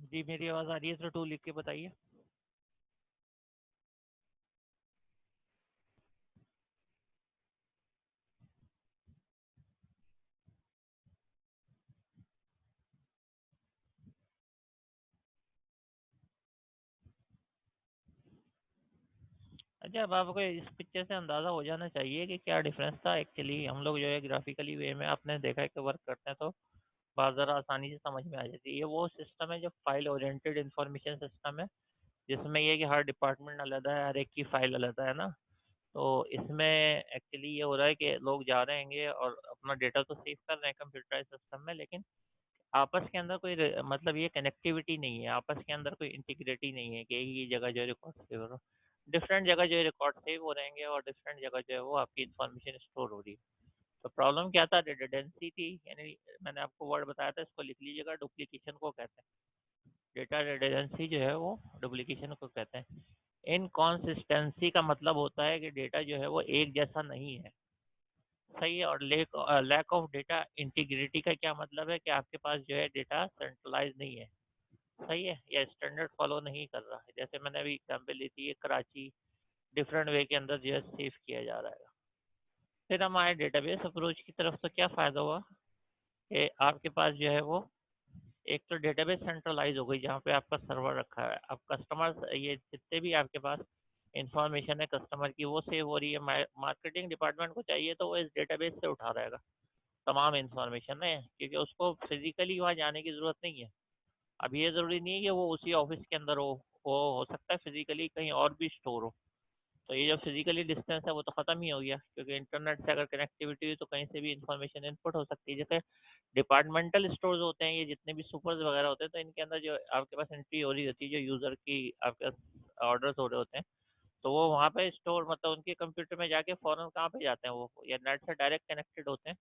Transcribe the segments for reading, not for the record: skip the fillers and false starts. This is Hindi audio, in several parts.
जी, मेरी आवाज़ आ रही है, तो 2 लिख के बताइए। अच्छा, अब आपको इस पिक्चर से अंदाज़ा हो जाना चाहिए कि क्या डिफरेंस था। एक्चुअली हम लोग जो है ग्राफिकली वे में आपने देखा है कि वर्क करते हैं, तो बात ज़रा आसानी से समझ में आ जाती है। ये वो सिस्टम है जो फाइल ओरिएंटेड इंफॉर्मेशन सिस्टम है, जिसमें ये है कि हर डिपार्टमेंट अलग है, हर एक की फाइल अलग है ना। तो इसमें एक्चुअली ये हो रहा है कि लोग जा रहे हैं और अपना डेटा तो सेव कर रहे हैं कंप्यूटराइज सिस्टम में, लेकिन आपस के अंदर कोई मतलब ये कनेक्टिविटी नहीं है, आपस के अंदर कोई इंटीग्रिटी नहीं है कि एक ही जगह जो है रिकॉर्ड सेव हो रहा है। डिफरेंट जगह जो है रिकॉर्ड सेव हो रहेंगे और डिफरेंट जगह जो है वो आपकी इन्फॉर्मेशन स्टोर हो रही है। तो प्रॉब्लम क्या था? रिडंडेंसी थी, यानी मैंने आपको वर्ड बताया था, इसको लिख लीजिएगा, डुप्लीकेशन को कहते हैं। डेटा रिडंडेंसी जो है वो डुप्लीकेशन को कहते हैं। इनकॉन्सिस्टेंसी का मतलब होता है कि डेटा जो है वो एक जैसा नहीं है। सही है। और लैक ऑफ डेटा इंटीग्रिटी का क्या मतलब है कि आपके पास जो है डेटा सेंट्रलाइज नहीं है। सही है, या स्टैंडर्ड फॉलो नहीं कर रहा है। जैसे मैंने अभी एग्जाम्पल ली थी, ये कराची डिफरेंट वे के अंदर जो है सेव किया जा रहा है। फिर हम आए डेटाबेस अप्रोच की तरफ, तो क्या फ़ायदा हुआ कि आपके पास जो है वो एक तो डेटाबेस सेंट्रलाइज हो गई, जहाँ पे आपका सर्वर रखा है। अब कस्टमर ये जितने भी आपके पास इंफॉर्मेशन है कस्टमर की, वो सेव हो रही है। मार्केटिंग डिपार्टमेंट को चाहिए तो वो इस डेटाबेस से उठा रहेगा तमाम इंफॉर्मेशन है, क्योंकि उसको फिजिकली वहाँ जाने की ज़रूरत नहीं है। अब ये ज़रूरी नहीं है कि वो उसी ऑफिस के अंदर हो हो सकता है फिजिकली कहीं और भी स्टोर हो। तो ये जो फिजिकली डिस्टेंस है वो तो ख़त्म ही हो गया, क्योंकि इंटरनेट से अगर कनेक्टिविटी हुई तो कहीं से भी इंफॉर्मेशन इनपुट हो सकती है। जैसे डिपार्टमेंटल स्टोर्स होते हैं, ये जितने भी सुपर्स वगैरह होते हैं, तो इनके अंदर जो आपके पास एंट्री हो रही होती है, जो यूज़र की आपके पास ऑर्डर्स हो रहे होते हैं, तो वो वहाँ पे स्टोर मतलब उनके कंप्यूटर में जाके फ़ौरन कहाँ पे जाते हैं, वो या नेट से डायरेक्ट कनेक्टेड होते हैं,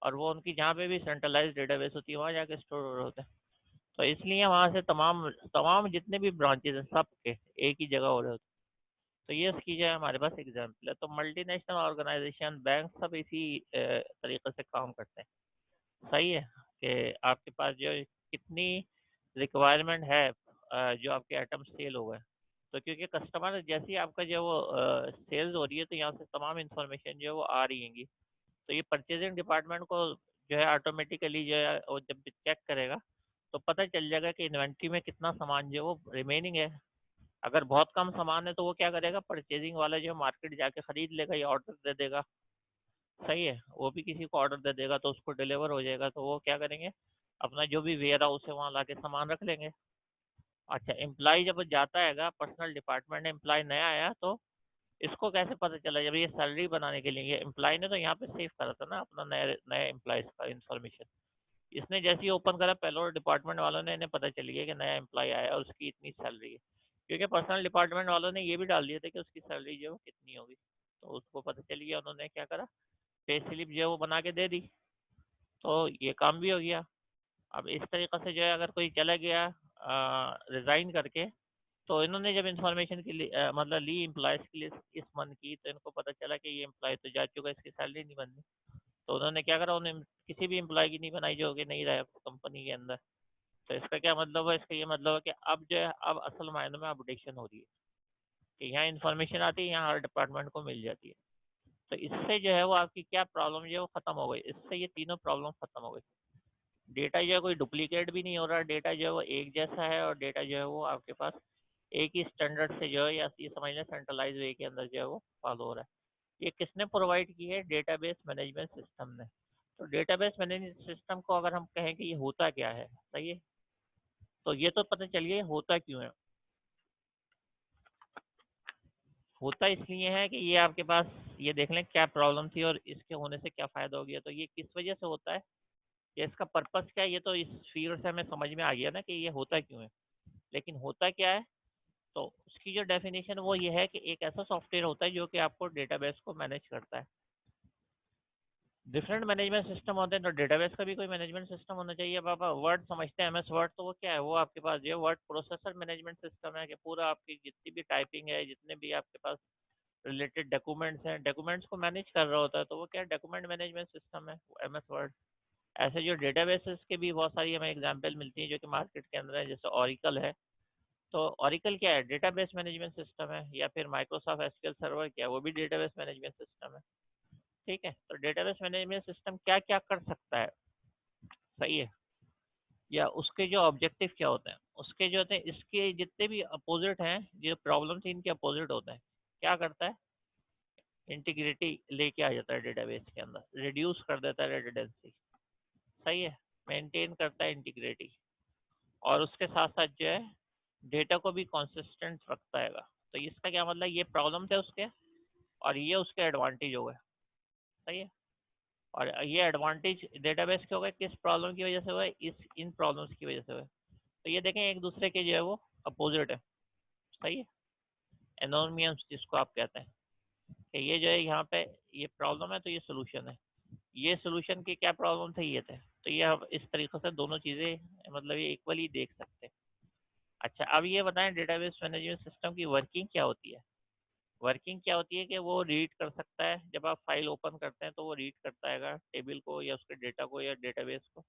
और वो उनकी जहाँ पे भी सेंट्रलाइज्ड डेटाबेस होती है वहाँ जाके स्टोर हो रहे होते हैं। तो इसलिए वहाँ से तमाम तमाम जितने भी ब्रांचेज हैं सब के एक ही जगह हो रहे होते हैं। तो ये इसकी जो है हमारे पास एग्जाम्पल है। तो मल्टीनेशनल ऑर्गेनाइजेशन, बैंक सब इसी तरीके से काम करते हैं। सही है कि आपके पास जो है कितनी रिक्वायरमेंट है, जो आपके आइटम सेल हो गए। तो क्योंकि कस्टमर जैसे ही आपका जो वो सेल्स हो रही है, तो यहाँ से तमाम इंफॉर्मेशन जो है वो आ रही हैंगी। तो ये परचेजिंग डिपार्टमेंट को जो है ऑटोमेटिकली जो है वो जब चेक करेगा, तो पता चल जाएगा कि इन्वेंट्री में कितना सामान जो है वो रिमेनिंग है। अगर बहुत कम सामान है तो वो क्या करेगा, परचेजिंग वाला जो मार्केट जाके खरीद लेगा या ऑर्डर दे देगा। सही है, वो भी किसी को ऑर्डर दे देगा तो उसको डिलीवर हो जाएगा, तो वो क्या करेंगे, अपना जो भी वेयर हाउस है वहाँ ला के सामान रख लेंगे। अच्छा, एम्प्लॉय जब जाता है, पर्सनल डिपार्टमेंट एम्प्लॉय नया आया, तो इसको कैसे पता चला? जब ये सैलरी बनाने के लिए, ये एम्प्लॉय ने तो यहाँ पे सेव करा था ना अपना नया नया एम्प्लॉयज का इंफॉर्मेशन। इसने जैसे ही ओपन करा, पहले डिपार्टमेंट वालों ने इन्हें पता चल गया कि नया एम्प्लॉय आया और उसकी इतनी सैलरी है, क्योंकि पर्सनल डिपार्टमेंट वालों ने ये भी डाल दिया था कि उसकी सैलरी जो है वो कितनी होगी। तो उसको पता चल गया, उन्होंने क्या करा, पे स्लिप जो है वो बना के दे दी। तो ये काम भी हो गया। अब इस तरीके से जो है अगर कोई चला गया रिज़ाइन करके, तो इन्होंने जब इन्फॉर्मेशन की मतलब ली एम्प्लॉयज़ की लिस्ट इस मंथ की, तो इनको पता चला कि ये एम्प्लॉय तो जा चुका है, इसकी सैलरी नहीं बननी। तो उन्होंने क्या करा, उन्हें किसी भी एम्प्लॉय की नहीं बनाई जो कि नहीं रहा कंपनी के अंदर। तो इसका क्या मतलब है? इसका ये मतलब है कि अब जो है अब असल मायनों में अपडेशन हो रही है, कि यहाँ इन्फॉर्मेशन आती है, यहाँ हर डिपार्टमेंट को मिल जाती है। तो इससे जो है वो आपकी क्या प्रॉब्लम जो है वो ख़त्म हो गई, इससे ये तीनों प्रॉब्लम ख़त्म हो गई। डेटा जो है कोई डुप्लीकेट भी नहीं हो रहा, डेटा जो है वो एक जैसा है, और डेटा जो है वो आपके पास एक ही स्टैंडर्ड से जो है, या ये समझ लें सेंट्रलाइज वे के अंदर जो है वो फॉलो हो रहा है। ये किसने प्रोवाइड की है? डेटाबेस मैनेजमेंट सिस्टम ने। तो डेटाबेस मैनेजमेंट सिस्टम को अगर हम कहें कि ये होता क्या है, सही है, तो ये तो पता चल गया होता क्यों है। होता इसलिए है कि ये आपके पास, ये देख लें क्या प्रॉब्लम थी और इसके होने से क्या फ़ायदा हो गया। तो ये किस वजह से होता है, या इसका पर्पस क्या है, ये तो इस फील्ड से हमें समझ में आ गया ना कि ये होता क्यों है। लेकिन होता क्या है, तो उसकी जो डेफिनेशन वो ये है कि एक ऐसा सॉफ्टवेयर होता है जो कि आपको डेटाबेस को मैनेज करता है। डिफरेंट मैनेजमेंट सिस्टम होते हैं, तो डेटाबेस का भी कोई मैनेजमेंट सिस्टम होना चाहिए। अब आप वर्ड समझते हैं, एमएस वर्ड, तो वो क्या है, वो आपके पास जो वर्ड प्रोसेसर मैनेजमेंट सिस्टम है, कि पूरा आपकी जितनी भी टाइपिंग है, जितने भी आपके पास रिलेटेड डॉक्यूमेंट्स हैं, डॉक्यूमेंट्स को मैनेज कर रहा होता है, तो वो क्या डॉक्यूमेंट मैनेजमेंट सिस्टम है, एमएस वर्ड। ऐसे जो डेटाबेसेस के भी बहुत सारी हमें एग्जांपल मिलती हैं जो कि मार्केट के अंदर है, जैसे ओरेकल है। तो ओरेकल क्या है? डेटाबेस मैनेजमेंट सिस्टम है। या फिर माइक्रोसॉफ्ट एसक्यूएल सर्वर क्या है? वो भी डेटाबेस मैनेजमेंट सिस्टम है। ठीक है, तो डेटाबेस मैनेजमेंट सिस्टम क्या क्या कर सकता है, सही है, या उसके जो ऑब्जेक्टिव क्या होते हैं, उसके जो होते हैं, इसके जितने भी अपोजिट हैं, जो प्रॉब्लम थी इनके अपोजिट होते हैं। क्या करता है? इंटीग्रिटी लेके आ जाता है डेटाबेस के अंदर, रिड्यूस कर देता है रेडंडेंसी, सही है, मेंटेन करता है इंटीग्रिटी, और उसके साथ साथ जो है डेटा को भी कंसिस्टेंट रखता है। तो इसका क्या मतलब, ये प्रॉब्लम थे उसके और ये उसके एडवांटेज हो गए, सही है। और ये एडवांटेज डेटाबेस के हो गए किस प्रॉब्लम की वजह से हुए? इस इन प्रॉब्लम्स की वजह से हुए। तो ये देखें एक दूसरे के जो है वो अपोजिट है, सही है, एनोनियम्स जिसको आप कहते हैं कि ये जो है यहाँ पे ये प्रॉब्लम है तो ये सोल्यूशन है, ये सोल्यूशन की क्या प्रॉब्लम थे, ये थे। तो ये अब इस तरीके से दोनों चीज़ें मतलब ये इक्वली देख सकते हैं। अच्छा, अब ये बताएं डेटाबेस मैनेजमेंट सिस्टम की वर्किंग क्या होती है। वर्किंग क्या होती है कि वो रीड कर सकता है, जब आप फाइल ओपन करते हैं तो वो रीड करता है टेबल को या उसके डेटा को या डेटाबेस को।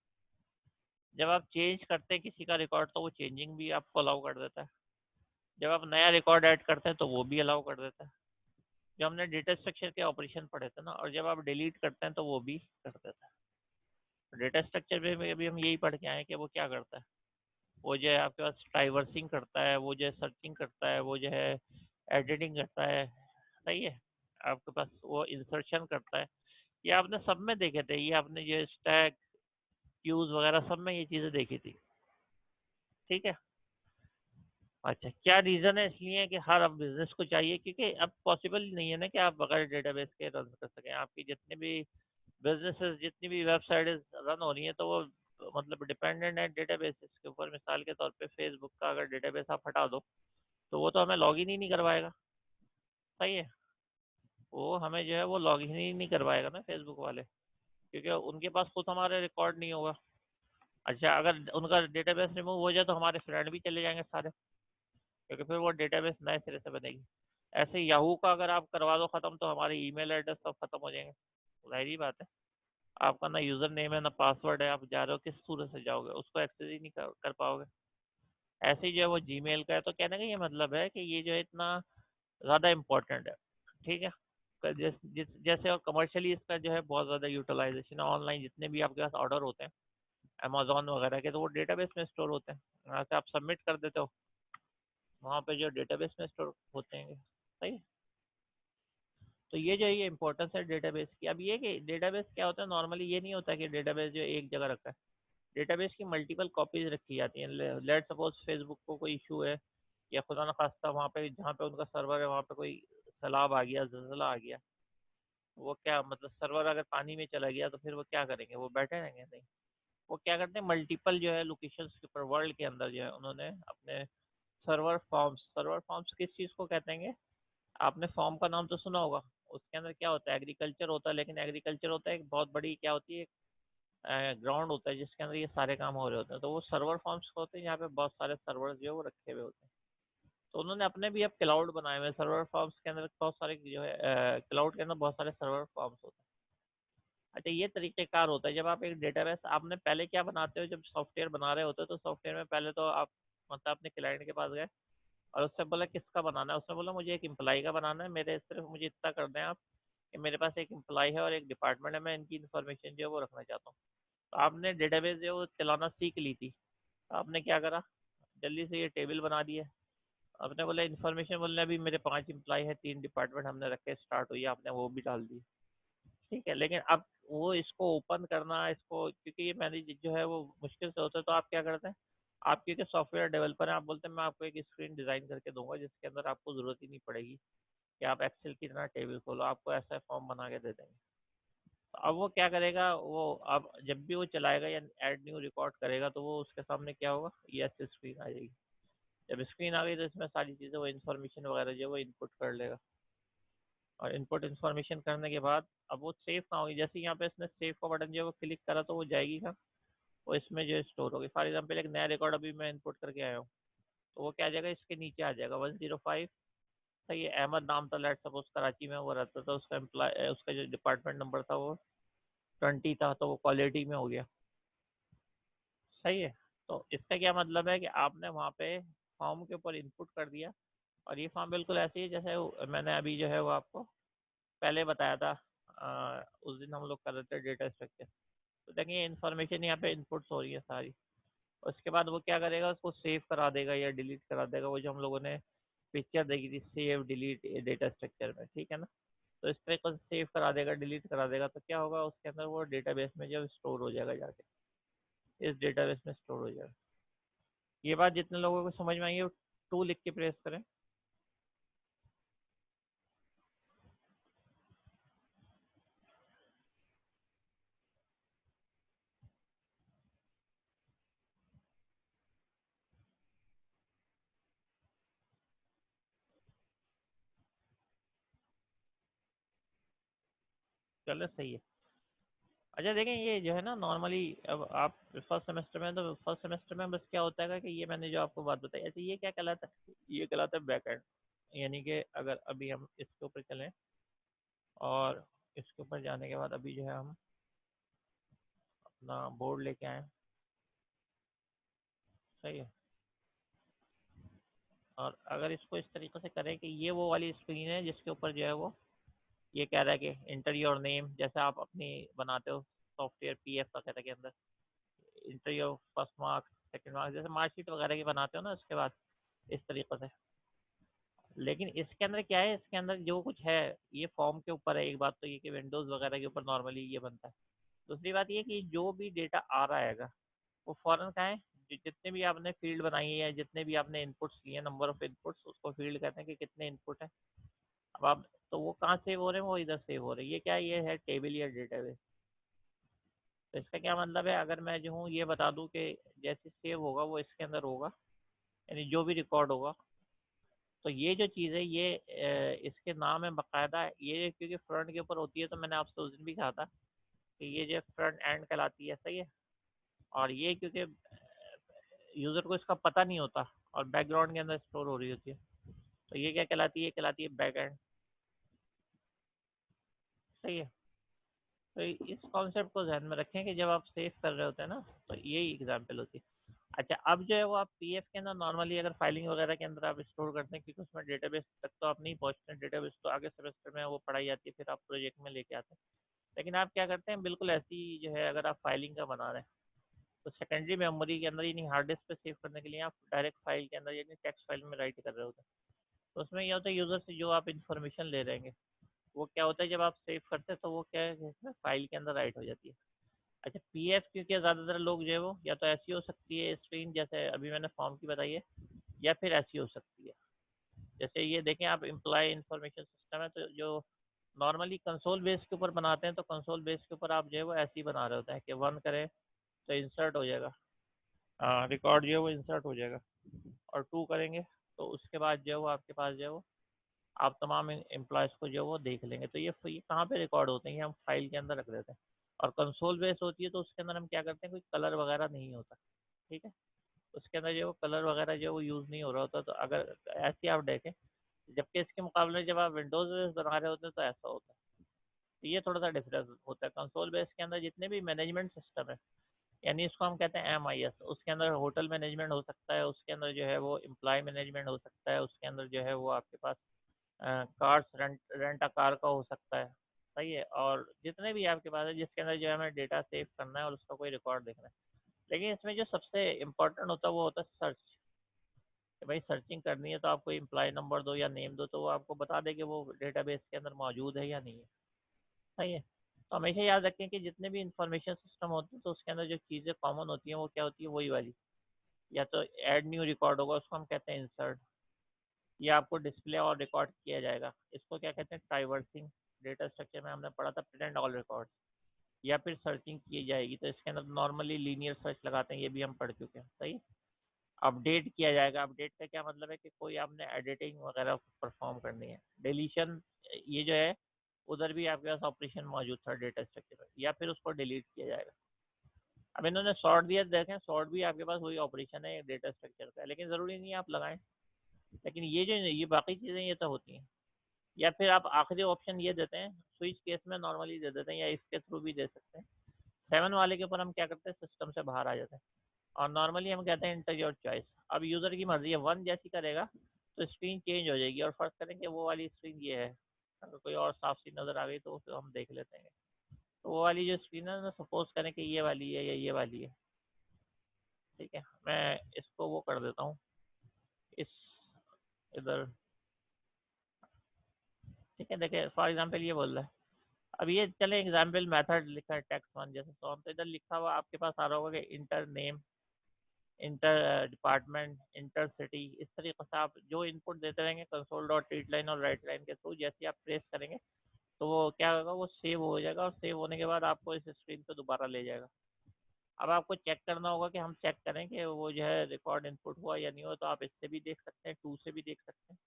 जब आप चेंज करते हैं किसी का रिकॉर्ड तो वो चेंजिंग भी आपको अलाउ कर देता है। जब आप नया रिकॉर्ड ऐड करते हैं तो वो भी अलाउ कर देता है। जो हमने डेटा स्ट्रक्चर के ऑपरेशन पढ़े थे ना, और जब आप डिलीट करते हैं तो वो भी कर देता है। डेटा स्ट्रक्चर में भी हम यही पढ़ के आए हैं कि वो क्या करता है। वो जो है आपके पास ट्राइवर्सिंग करता है, वो जो है सर्चिंग करता है, वो जो है एडिटिंग करता है, सही है, आपके पास वो इंसर्शन करता है। ये आपने सब में देखे थे, ये आपने जो स्टैक क्यूज वगैरह सब में ये चीज़ें देखी थी, ठीक है। अच्छा, क्या रीज़न है? इसलिए कि हर अब बिजनेस को चाहिए, क्योंकि अब पॉसिबल ही नहीं है ना कि आप बगैर डेटाबेस के रन कर सकें। आपकी जितने भी बिजनेसेस, जितनी भी वेबसाइट रन हो रही हैं तो वो मतलब डिपेंडेंट है डेटाबेसेस के ऊपर। मिसाल के तौर पे फेसबुक का अगर डेटाबेस आप हटा दो तो वो तो हमें लॉगिन ही नहीं करवाएगा, सही है, वो हमें जो है वो लॉगिन ही नहीं करवाएगा ना फेसबुक वाले, क्योंकि उनके पास खुद हमारे रिकॉर्ड नहीं होगा। अच्छा, अगर उनका डेटाबेस रिमूव हो जाए तो हमारे फ्रेंड भी चले जाएंगे सारे, क्योंकि फिर वो डेटाबेस नए सिरे से बनेगी। ऐसे याहू का अगर आप करवा दो ख़त्म तो हमारे ईमेल एड्रेस सब खत्म हो जाएंगे, जाहिर बात है। आपका ना यूज़र नेम है ना पासवर्ड है, आप जा रहे हो किस सूरत से जाओगे, उसको एक्सेस ही नहीं कर पाओगे। ऐसे ही जो है वो जीमेल का है। तो कहने का ये मतलब है कि ये जो है इतना ज़्यादा इम्पोर्टेंट है, ठीक है। जैसे और कमर्शियली इसका जो है बहुत ज़्यादा यूटिलाइजेशन है। ऑनलाइन जितने भी आपके पास ऑर्डर होते हैं अमेजोन वगैरह के, तो वो डेटाबेस में स्टोर होते हैं, वहाँ से आप सबमिट कर देते हो, वहाँ पे जो डेटाबेस में स्टोर होते हैं, सही है। तो ये जो है ये इंपॉर्टेंस है डेटाबेस की। अब ये कि डेटाबेस क्या होता है, नॉर्मली ये नहीं होता कि डेटाबेस जो एक जगह रखा है। डेटाबेस की मल्टीपल कॉपीज रखी जाती हैं। लेट सपोज फेसबुक को कोई इशू है, या खुदा न खास्ता वहाँ पे जहाँ पे उनका सर्वर है वहाँ पे कोई सैलाब आ गया, जलजिला आ गया, वो क्या मतलब सर्वर अगर पानी में चला गया तो फिर वो क्या करेंगे? वो बैठे रहेंगे? नहीं, वो क्या करते हैं, मल्टीपल जो है लोकेशंस के ऊपर वर्ल्ड के अंदर जो है उन्होंने अपने सर्वर फॉर्म्स किस चीज़ को कहते हैं? आपने फॉर्म का नाम तो सुना होगा। उसके अंदर क्या होता है, एग्रीकल्चर होता है, लेकिन एग्रीकल्चर होता है एक बहुत बड़ी क्या होती है, ग्राउंड होता है जिसके अंदर ये सारे काम हो रहे होते हैं। तो वो सर्वर फॉर्म्स होते हैं, यहाँ पे बहुत सारे सर्वर जो है वो रखे हुए होते हैं। तो उन्होंने अपने भी अब क्लाउड बनाए हुए हैं। सर्वर फॉर्म्स के अंदर बहुत सारे जो है क्लाउड के अंदर बहुत सारे सर्वर फॉर्म्स होते हैं। अच्छा, ये तरीक़ेकार होता है जब आप एक डेटाबेस, आपने पहले क्या बनाते हो जब सॉफ्टवेयर बना रहे होते हो, तो सॉफ्टवेयर में पहले तो आप मतलब अपने क्लाइंट के पास गए और उससे बोला किसका बनाना है। उसने बोला मुझे एक एम्प्लॉई का बनाना है, मेरे सिर्फ मुझे इतना कर दें आप कि मेरे पास एक एम्प्लॉई है और एक डिपार्टमेंट है, मैं इनकी इन्फॉर्मेशन जो है वो रखना चाहता हूँ। तो आपने डेटाबेस जो है वो चलाना सीख ली थी, तो आपने क्या करा, जल्दी से ये टेबल बना दिया। आपने बोला इन्फॉर्मेशन बोलने, अभी मेरे 5 एम्प्लॉई है, 3 डिपार्टमेंट हमने रखे, स्टार्ट हुई, आपने वो भी डाल दी, ठीक है। लेकिन अब वो इसको ओपन करना, इसको क्योंकि ये मैनेज जो है वो मुश्किल से होता है, तो आप क्या करते हैं, आप क्योंकि सॉफ्टवेयर डेवलपर हैं, आप बोलते हैं मैं आपको एक स्क्रीन डिज़ाइन करके दूंगा जिसके अंदर आपको ज़रूरत ही नहीं पड़ेगी कि आप एक्सेल की तरह टेबल खोलो, आपको ऐसा फॉर्म बना के दे देंगे। तो अब वो क्या करेगा, वो अब जब भी वो चलाएगा या ऐड न्यू रिकॉर्ड करेगा तो वो उसके सामने क्या होगा, ये ऐसे स्क्रीन आ जाएगी। जब स्क्रीन आ गई तो इसमें सारी चीज़ें वो इन्फॉर्मेशन वगैरह जो है वो इनपुट कर लेगा, और इनपुट इन्फॉर्मेशन करने के बाद अब वो सेव कहाँ होगी। जैसे यहाँ पे इसने सेव का बटन जो है वो क्लिक करा तो वो जाएगी कहाँ, वो इसमें जो है स्टोर होगी। फॉर एग्जाम्पल एक नया रिकॉर्ड अभी मैं इनपुट करके आया हूँ, तो वो क्या आ जाएगा, इसके नीचे आ जाएगा 105। सही है, अहमद नाम था, लेट सपोज कराची में वो रहता था, उसका एम्प्लॉय, उसका जो डिपार्टमेंट नंबर था वो 20 था, तो वो क्वालिटी में हो गया। सही है। तो इसका क्या मतलब है कि आपने वहाँ पे फॉर्म के ऊपर इनपुट कर दिया, और ये फॉर्म बिल्कुल ऐसी है जैसे मैंने अभी जो है वो आपको पहले बताया था। उस दिन हम लोग कर रहे थे डेटा स्ट्रक्चर। तो देखिए इन्फॉर्मेशन यहाँ पे इनपुट्स हो रही है सारी। उसके बाद वो क्या करेगा, उसको सेव करा देगा या डिलीट करा देगा, वो जो हम लोगों ने पिक्चर देखी थी सेव डिलीट डेटा स्ट्रक्चर में, ठीक है ना। तो इस तरीके से सेव करा देगा, डिलीट करा देगा, तो क्या होगा उसके अंदर वो डेटाबेस में जब स्टोर हो जाएगा जाके, इस डेटाबेस में स्टोर हो जाएगा। ये बात जितने लोगों को समझ में आई है, टू लिख के प्रेस करें। चलो सही है। अच्छा देखें, ये जो है ना नॉर्मली, अब आप फर्स्ट सेमेस्टर में, तो फर्स्ट सेमेस्टर में बस क्या होता है कि ये मैंने जो आपको बात बताई, ऐसे ये क्या कहलाता है, ये कहलाता है बैक एंड। यानी कि अगर अभी हम इसके ऊपर चलें, और इसके ऊपर जाने के बाद अभी जो है हम अपना बोर्ड लेके आए, सही है। और अगर इसको इस तरीके से करें कि ये वो वाली स्क्रीन है जिसके ऊपर जो है वो ये कह रहा है कि इंटर योर नेम, जैसे आप अपनी बनाते हो सॉफ्टवेयर पीएफ वगैरह के अंदर, inter your first marks, second marks, जैसे मार्कशीट वगैरह की बनाते हो ना, उसके बाद इस तरीके से। लेकिन इसके अंदर क्या है, इसके अंदर जो कुछ है ये फॉर्म के ऊपर है। एक बात तो ये कि विंडोज़ वगैरह के ऊपर नॉर्मली ये बनता है। दूसरी बात ये कि जो भी डेटा आ रहा है वो फ़ौरन कहाँ है, जितने भी आपने फील्ड बनाई है या जितने भी आपने इनपुट्स लिए, नंबर ऑफ इनपुट्स, उसको फील्ड कहते हैं कि कितने इनपुट हैं। अब आप, तो वो कहाँ सेव हो रहे हैं, वो इधर सेव हो रहे हैं। ये क्या है, ये है टेबल या डेटाबेस। तो इसका क्या मतलब है, अगर मैं जो हूँ ये बता दूँ कि जैसे सेव होगा वो इसके अंदर होगा, यानी जो भी रिकॉर्ड होगा, तो ये जो चीज़ है ये इसके नाम है बाकायदा। ये क्योंकि फ्रंट के ऊपर होती है, तो मैंने आपसे उस दिन भी कहा था कि ये जो फ्रंट एंड कहलाती है, सही है। और ये क्योंकि यूज़र को इसका पता नहीं होता और बैकग्राउंड के अंदर स्टोर हो रही होती है, तो ये क्या कहलाती है, कहलाती है बैक एंड, सही है। तो इस कॉन्सेप्ट को ध्यान में रखें कि जब आप सेव कर रहे होते हैं ना, तो यही एग्जाम्पल होती है। अच्छा, अब जो है वो आप पीएफ के अंदर नॉर्मली अगर फाइलिंग वगैरह के अंदर आप स्टोर करते हैं, क्योंकि उसमें डेटाबेस तक तो आप नहीं पहुंचते हैं, डेटाबेस तो आगे सेमेस्टर में वो पढ़ाई जाती है, फिर आप प्रोजेक्ट में लेके आते हैं। लेकिन आप क्या करते हैं, बिल्कुल ऐसी जो है, अगर आप फाइलिंग का बना रहे हैं, तो सेकेंडरी मेमोरी के अंदर, यानी हार्ड डिस्क पे सेव करने के लिए आप डायरेक्ट फाइल के अंदर यानी टेक्स्ट फाइल में राइट कर रहे होते हैं। तो उसमें ये होता है, यूज़र से जो आप इन्फॉर्मेशन ले रहे हैं, वो क्या होता है, जब आप सेव करते हैं तो वो क्या है, इसमें फाइल के अंदर राइट हो जाती है। अच्छा, पीएफ क्योंकि ज़्यादातर लोग जो है वो या तो ऐसी हो सकती है स्क्रीन, जैसे अभी मैंने फॉर्म की बताई है, या फिर ऐसी हो सकती है, जैसे ये देखें आप, एम्प्लॉय इंफॉर्मेशन सिस्टम है, तो जो नॉर्मली कंसोल बेस के ऊपर बनाते हैं, तो कंसोल बेस के ऊपर आप जो है वो ऐसे ही बना रहे होते हैं कि वन करें तो इंसर्ट हो जाएगा, रिकॉर्ड जो है वो इंसर्ट हो जाएगा, और टू करेंगे तो उसके बाद जो है वो आपके पास जो है वो आप तमाम एम्प्लॉयज़ को जो है वो देख लेंगे। तो ये कहाँ पे रिकॉर्ड होते हैं, ये हम फाइल के अंदर रख देते हैं। और कंसोल बेस होती है तो उसके अंदर हम क्या करते हैं, कोई कलर वगैरह नहीं होता, ठीक है। उसके अंदर जो कलर वगैरह जो वो यूज़ नहीं हो रहा होता। तो अगर ऐसे आप देखें, जबकि इसके मुकाबले में जब आप विंडोज़ बेस बना रहे होते हैं तो ऐसा होता है। तो ये थोड़ा सा डिफरेंस होता है। कंसोल बेस के अंदर जितने भी मैनेजमेंट सिस्टम है, यानी इसको हम कहते हैं MIS, उसके अंदर होटल मैनेजमेंट हो सकता है, उसके अंदर जो है वो एम्प्लॉय मैनेजमेंट हो सकता है, उसके अंदर जो है वो आपके पास कार्स रेंट अ कार का हो सकता है, सही है। और जितने भी आपके पास है जिसके अंदर जो है हमें डेटा सेव करना है और उसका कोई रिकॉर्ड देखना है। लेकिन इसमें जो सबसे इम्पोर्टेंट होता है वो होता है सर्च, कि भाई सर्चिंग करनी है तो आप कोई एम्प्लॉय नंबर दो या नेम दो, तो वो आपको बता दे कि वो डेटाबेस के अंदर मौजूद है या नहीं है, सही है। तो हमेशा याद रखें कि जितने भी इंफॉर्मेशन सिस्टम होते हैं तो उसके अंदर जो चीज़ें कॉमन होती हैं वो क्या होती है, वही वाली। या तो ऐड न्यू रिकॉर्ड होगा, उसको हम कहते हैं इंसर्ट, या आपको डिस्प्ले और रिकॉर्ड किया जाएगा, इसको क्या कहते हैं, ट्राइवर्सिंग। डेटा स्ट्रक्चर में हमने पढ़ा था प्रिंट ऑल रिकॉर्ड। या फिर सर्चिंग की जाएगी, तो इसके अंदर नॉर्मली लीनियर सर्च लगाते हैं, ये भी हम पढ़ चुके हैं, सही। अपडेट किया जाएगा, अपडेट का क्या मतलब है कि कोई आपने एडिटिंग वगैरह परफॉर्म करनी है। डिलीशन, ये जो है उधर भी आपके पास ऑपरेशन मौजूद था डेटा स्ट्रक्चर में, या फिर उसको डिलीट किया जाएगा। अब इन्होंने सॉर्ट दिया, देखें सॉर्ट भी आपके पास वही ऑपरेशन है डेटा स्ट्रक्चर का, लेकिन ज़रूरी नहीं है आप लगाएं। लेकिन ये जो ये बाकी चीज़ें ये तो होती हैं। या फिर आप आखिरी ऑप्शन ये देते हैं, स्विच केस में नॉर्मली दे देते हैं, या इसके थ्रू भी दे सकते हैं। 7 वाले के ऊपर हम क्या करते हैं, सिस्टम से बाहर आ जाते हैं। और नॉर्मली हम कहते हैं इंटर योर चॉइस। अब यूज़र की मर्जी है, वन जैसी करेगा तो स्क्रीन चेंज हो जाएगी, और फर्स्ट करेंगे वो वाली स्क्रीन ये है। अगर कोई और साफ सी नज़र आ गई तो फिर हम देख लेते हैं। तो वो वाली जो स्क्रीन है ना, सपोज करें कि ये वाली है या ये वाली है। ठीक है, मैं इसको वो कर देता हूँ इस इधर। ठीक है, देखिए फॉर एग्जांपल ये बोल रहा है। अब ये चले एग्जाम्पल मेथड लिखा है टेक्स्ट वन जैसे, तो हम तो इधर लिखा हुआ आपके पास आ रहा होगा कि inter name, inter department, inter city. इस तरीके से आप जो इनपुट देते रहेंगे कंसोल डॉट रीड लाइन और राइट लाइन के थ्रू, जैसे आप प्रेस करेंगे तो वो क्या होगा, वो सेव हो जाएगा, और सेव होने के बाद आपको इस स्क्रीन पे दोबारा ले जाएगा। अब आपको चेक करना होगा कि हम चेक करें कि वो जो है रिकॉर्ड इनपुट हुआ या नहीं हुआ, तो आप इससे भी देख सकते हैं, टू से भी देख सकते हैं।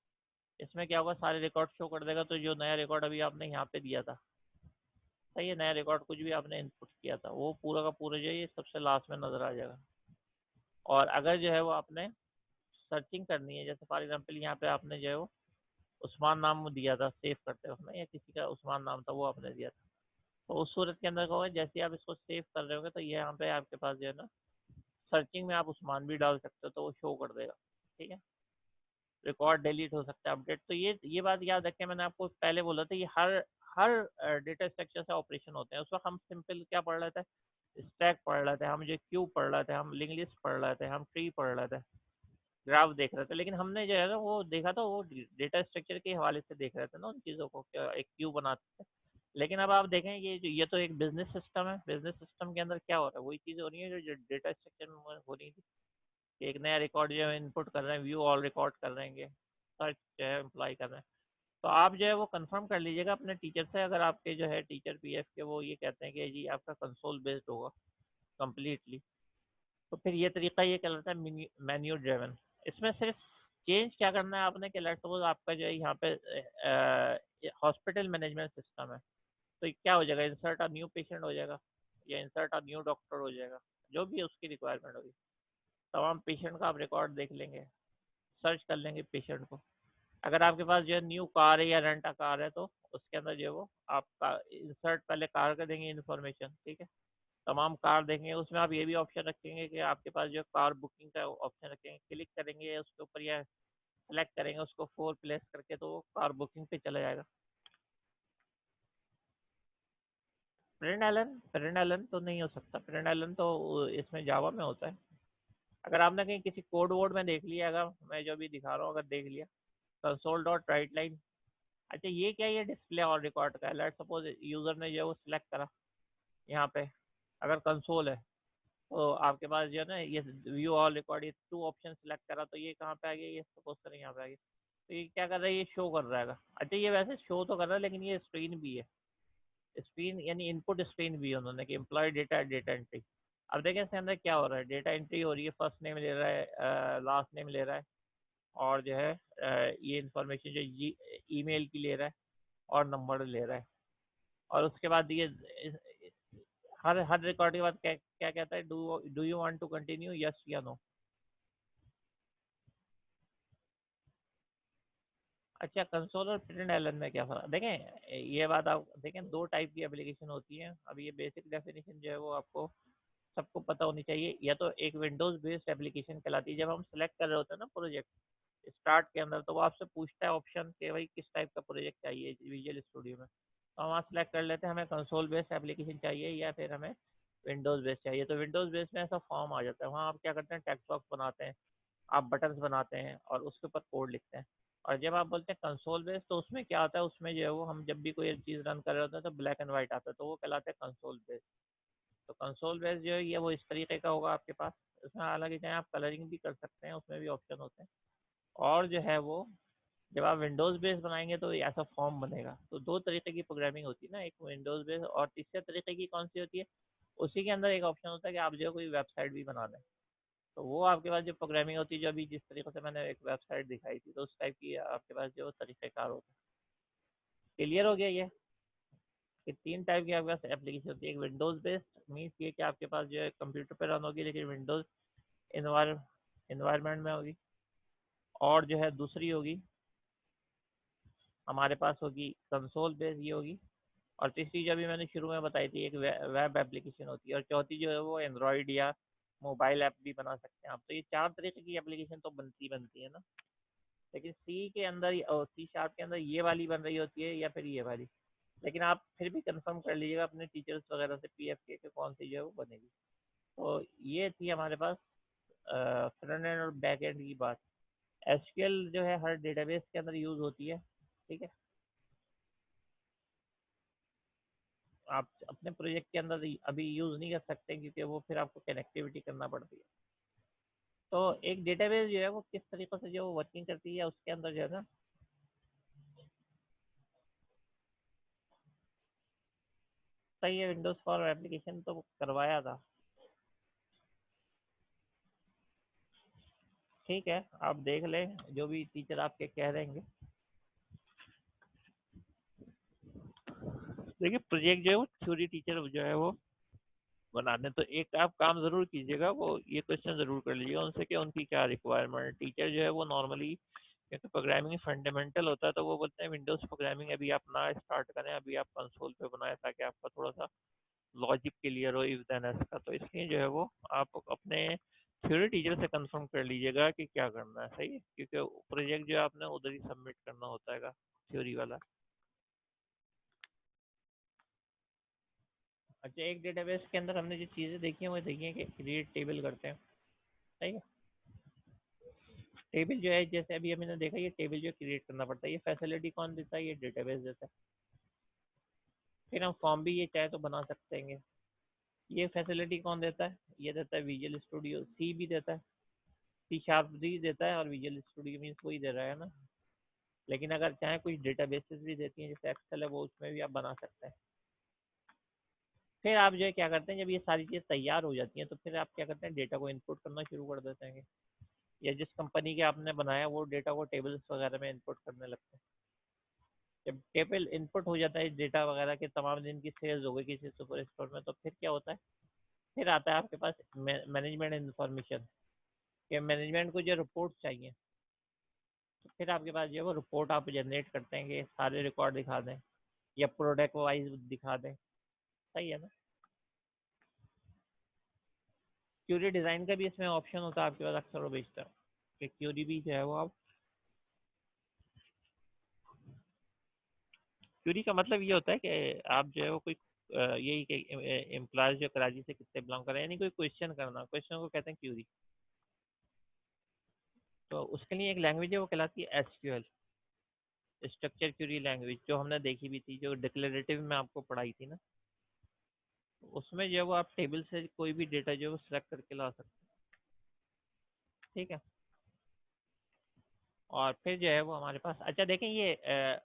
इसमें क्या होगा, सारे रिकॉर्ड शो कर देगा। तो जो नया रिकॉर्ड अभी आपने यहाँ पे दिया था, सही है, नया रिकॉर्ड कुछ भी आपने इनपुट किया था वो पूरा का पूरा जो है ये सबसे लास्ट में नजर आ जाएगा। और अगर जो है वो आपने सर्चिंग करनी है, जैसे फॉर एग्जांपल यहाँ पे आपने जो है वो उस्मान नाम दिया था सेव करते वक्त में, या किसी का उस्मान नाम था वो आपने दिया था, तो उस सूरत के अंदर क्या होगा, जैसे आप इसको सेव कर रहे होगे तो ये यहाँ पे आपके पास जो है ना, सर्चिंग में आप उस्मान भी डाल सकते हो तो वो शो कर देगा। ठीक है, रिकॉर्ड डिलीट हो सकता है, अपडेट। तो ये बात याद रखें, मैंने आपको पहले बोला था, ये हर हर डेटा स्ट्रक्चर से ऑपरेशन होते हैं। उस वक्त हम सिंपल क्या पढ़ रहे थे, स्टैक पढ़ रहे थे, हम जो क्यू पढ़ रहे थे, हम लिंक लिस्ट पढ़ रहे थे, हम ट्री पढ़ रहे थे, ग्राफ देख रहे थे। लेकिन हमने जो है ना वो देखा था, वो डेटा स्ट्रक्चर के हवाले से देख रहे थे ना उन चीज़ों को, क्या एक क्यू बनाते थे। लेकिन अब आप देखें, ये तो एक बिजनेस सिस्टम है, बिजनेस सिस्टम के अंदर क्या हो रहा है, वही चीज़ हो रही है जो डेटा स्ट्रक्चर में हो रही थी, कि एक नया रिकॉर्ड जो है इनपुट कर रहे हैं, व्यू ऑल रिकॉर्ड कर रहे हैं, सर्च जो है अप्लाई कर रहे हैं। तो आप जो है वो कंफर्म कर लीजिएगा अपने टीचर से, अगर आपके जो है टीचर पीएफ के वो ये कहते हैं कि जी आपका कंसोल बेस्ड होगा कम्प्लीटली, तो फिर ये तरीका ये कहलाता है मेन्यू ड्रिवन। इसमें सिर्फ चेंज क्या करना है आपने, कि लेट्स सपोज आपका जो है यहाँ पे हॉस्पिटल मैनेजमेंट सिस्टम है, तो क्या हो जाएगा, इंसर्ट अ न्यू पेशेंट हो जाएगा, या इंसर्ट अ न्यू डॉक्टर हो जाएगा, जो भी उसकी रिक्वायरमेंट होगी। तमाम पेशेंट का आप रिकॉर्ड देख लेंगे, सर्च कर लेंगे पेशेंट को। अगर आपके पास जो है न्यू कार है या रेंट अ कार है, तो उसके अंदर जो है वो आपका इंसर्ट पहले कार का देंगे इन्फॉर्मेशन। ठीक है, तमाम कार देखेंगे, उसमें आप ये भी ऑप्शन रखेंगे कि आपके पास जो कार बुकिंग का ऑप्शन रखेंगे, क्लिक करेंगे उसके ऊपर या सेलेक्ट करेंगे उसको फोर प्लेस करके, तो वो कार बुकिंग पे चला जाएगा। प्रिंट एलन तो नहीं हो सकता, प्रिंट एलन तो इसमें जावा में होता है। अगर आपने कहीं किसी कोड वोड में देख लिया, अगर मैं जो भी दिखा रहा हूँ अगर देख लिया, कंसोल डॉट राइट लाइन। अच्छा, ये क्या, ये डिस्प्ले और रिकॉर्ड का है। लेट सपोज यूजर ने जो है वो सिलेक्ट करा यहाँ पे, अगर कंसोल है तो आपके पास जो है ना ये व्यू ऑल रिकॉर्ड, ये टू ऑप्शन सिलेक्ट करा, तो ये कहाँ पे आ गया, ये सपोज करें यहाँ पे आ गया। तो ये क्या कर रहा है, ये शो कर रहा है। अच्छा, ये वैसे शो तो कर रहा है, लेकिन ये स्क्रीन भी है, स्क्रीन यानी इनपुट स्क्रीन भी है उन्होंने, कि एम्प्लॉय डेटा डेटा एंट्री। अब देखें इसके अंदर क्या हो रहा है, डेटा एंट्री हो रही है, फर्स्ट नेम ले रहा है, लास्ट नेम ले रहा है, और जो है ये इंफॉर्मेशन जो ईमेल की ले रहा है, और नंबर ले रहा है। और उसके बाद ये हर हर रिकॉर्ड के बाद क्या क्या कहता है, do you want to continue, yes या नो। अच्छा, कंसोल और प्रिंट एलन में क्या फर्क, देखें ये बात आप देखें, दो टाइप की एप्लीकेशन होती है। अब ये बेसिक डेफिनेशन जो है वो आपको सबको पता होनी चाहिए। या तो एक विंडोज बेस्ड एप्लीकेशन कहलाती है, जब हम सेलेक्ट कर रहे होते हैं ना प्रोजेक्ट स्टार्ट के अंदर, तो वो आपसे पूछता है ऑप्शन कि भाई किस टाइप का प्रोजेक्ट चाहिए विजुअल स्टूडियो में, तो हम वहाँ सेलेक्ट कर लेते हैं हमें कंसोल बेस्ड एप्लीकेशन चाहिए या फिर हमें विंडोज़ बेस्ड चाहिए। तो विंडोज़ बेस्ड में ऐसा फॉर्म आ जाता है, वहाँ आप क्या करते हैं, टेक्स्ट बॉक्स बनाते हैं, आप बटन्स बनाते हैं और उसके ऊपर कोड लिखते हैं। और जब आप बोलते हैं कंसोल बेस्ड, तो उसमें क्या आता है, उसमें जो है वो हम जब भी कोई चीज़ रन कर रहे होते हैं तो ब्लैक एंड वाइट आता है, तो वो कहलाता है कंसोल बेस्ड। तो कंसोल बेस्ड जो है ये वो इस तरीके का होगा आपके पास। इसमें हालांकि चाहे आप कलरिंग भी कर सकते हैं, उसमें भी ऑप्शन होते हैं। और जो है वो जब आप विंडोज़ बेस बनाएंगे तो ऐसा फॉर्म बनेगा। तो दो तरीके की प्रोग्रामिंग होती है ना, एक विंडोज़ बेस, और तीसरे तरीके की कौन सी होती है, उसी के अंदर एक ऑप्शन होता है कि आप जो है कोई वेबसाइट भी बना दें। तो वो आपके पास जो प्रोग्रामिंग होती है, जो अभी जिस तरीके से मैंने एक वेबसाइट दिखाई थी, तो उस टाइप की आपके पास जो तरीक़ेकार होता है। क्लियर हो गया ये, कि तीन टाइप की आपके पास एप्लीकेशन होती है। एक विंडोज़ बेस्ड मीन्स ये कि आपके पास जो है कंप्यूटर पर रन होगी, लेकिन विंडोज़ इन्वायरमेंट में होगी। और जो है दूसरी होगी हमारे पास होगी कंसोल बेस्ड, ये होगी। और तीसरी जो अभी मैंने शुरू में बताई थी, एक वेब एप्लीकेशन होती है। और चौथी जो है वो एंड्रॉयड या मोबाइल ऐप भी बना सकते हैं आप। तो ये 4 तरीके की एप्लीकेशन तो बनती है ना। लेकिन सी के अंदर और सी शार्प के अंदर ये वाली बन रही होती है या फिर ये वाली। लेकिन आप फिर भी कंफर्म कर लीजिएगा अपने टीचर्स वगैरह से पीएफ के कौन सी जो है वो बनेगी। तो ये थी हमारे पास फ्रंट एंड और बैक एंड की बात। एसक्यूएल जो है हर डेटाबेस के अंदर यूज होती है, ठीक है। आप अपने प्रोजेक्ट के अंदर अभी यूज नहीं कर सकते क्योंकि वो फिर आपको कनेक्टिविटी करना पड़ती है। तो एक डेटाबेस जो है वो किस तरीके से जो वर्किंग करती है उसके अंदर जो है ना, सही है, विंडोज फॉर एप्लीकेशन तो करवाया था। ठीक है, आप देख लें जो भी टीचर आपके कह रहेंगे। देखिए प्रोजेक्ट जो है वो थ्योरी टीचर जो है वो बनाने, तो एक आप काम जरूर कीजिएगा, वो ये क्वेश्चन जरूर कर लीजिएगा उनसे कि उनकी क्या रिक्वायरमेंट है। टीचर जो है वो नॉर्मली, क्योंकि प्रोग्रामिंग फंडामेंटल होता है, तो वो बोलते हैं विंडोज प्रोग्रामिंग अभी आप ना स्टार्ट करें, अभी आप कंसोल पे बनाएं ताकि आपका थोड़ा सा लॉजिक क्लियर हो इफ देन एल्स का। तो इसलिए जो है वो आप अपने थ्योरी टीचर से कंफर्म कर लीजिएगा कि क्या करना है, सही है, क्योंकि प्रोजेक्ट जो है आपने उधर ही सबमिट करना होता है थ्योरी वाला। अच्छा, एक डेटाबेस के अंदर हमने जो चीज़ें देखी हैं वो देखी है कि क्रिएट टेबल करते हैं, सही है। टेबल जो है जैसे अभी हमने देखा, ये टेबल जो क्रिएट करना पड़ता है, ये फैसिलिटी कौन देता है, ये डेटाबेस देता है। फिर हम फॉर्म भी ये चाहे तो बना सकते हैं। ये फैसिलिटी कौन देता है, ये देता है विजुअल स्टूडियो, सी भी देता है, सी शार्प भी देता है, और विजुअल स्टूडियो मीन्स वही दे रहा है ना। लेकिन अगर चाहे कुछ डेटाबेसेस भी देती हैं जैसे एक्सेल है, वो उसमें भी आप बना सकते हैं। फिर आप जो है क्या करते हैं, जब ये सारी चीज़ तैयार हो जाती हैं तो फिर आप क्या करते हैं, डेटा को इनपुट करना शुरू कर देते हैं, या जिस कंपनी के आपने बनाया वो डेटा को टेबल्स वगैरह में इनपुट करने लगते हैं। जब टेबल इनपुट हो जाता है डेटा वगैरह के, तमाम दिन की सेल्स हो गई किसी सुपर स्टोर में, तो फिर क्या होता है, फिर आता है आपके पास मैनेजमेंट इन्फॉर्मेशन, कि मैनेजमेंट को जो रिपोर्ट चाहिए। तो फिर आपके पास जो है वो रिपोर्ट आप जनरेट करते हैं कि सारे रिकॉर्ड दिखा दें या प्रोडक्ट वाइज दिखा दें, सही है ना। क्यूरी डिज़ाइन का भी इसमें ऑप्शन होता है आपके पास अक्सर वो बेचता है, कि क्यूरी भी जो है वो आप, क्यूरी का मतलब ये होता है कि आप जो है वो कोई यही कि एम्प्लॉयज जो कराची से कितने बिलोंग कर रहे हैं, यानी कोई क्वेश्चन करना, क्वेश्चन को कहते हैं क्यूरी। तो उसके लिए एक लैंग्वेज है वो कहलाती है एसक्यूएल, स्ट्रक्चर क्यूरी लैंग्वेज, जो हमने देखी भी थी, जो डिक्लेरेटिव में आपको पढ़ाई थी ना। उसमें जो है वो आप टेबल से कोई भी डेटा जो है वो सिलेक्ट करके ला सकते हैं, ठीक है। और फिर जो है वो हमारे पास, अच्छा देखें ये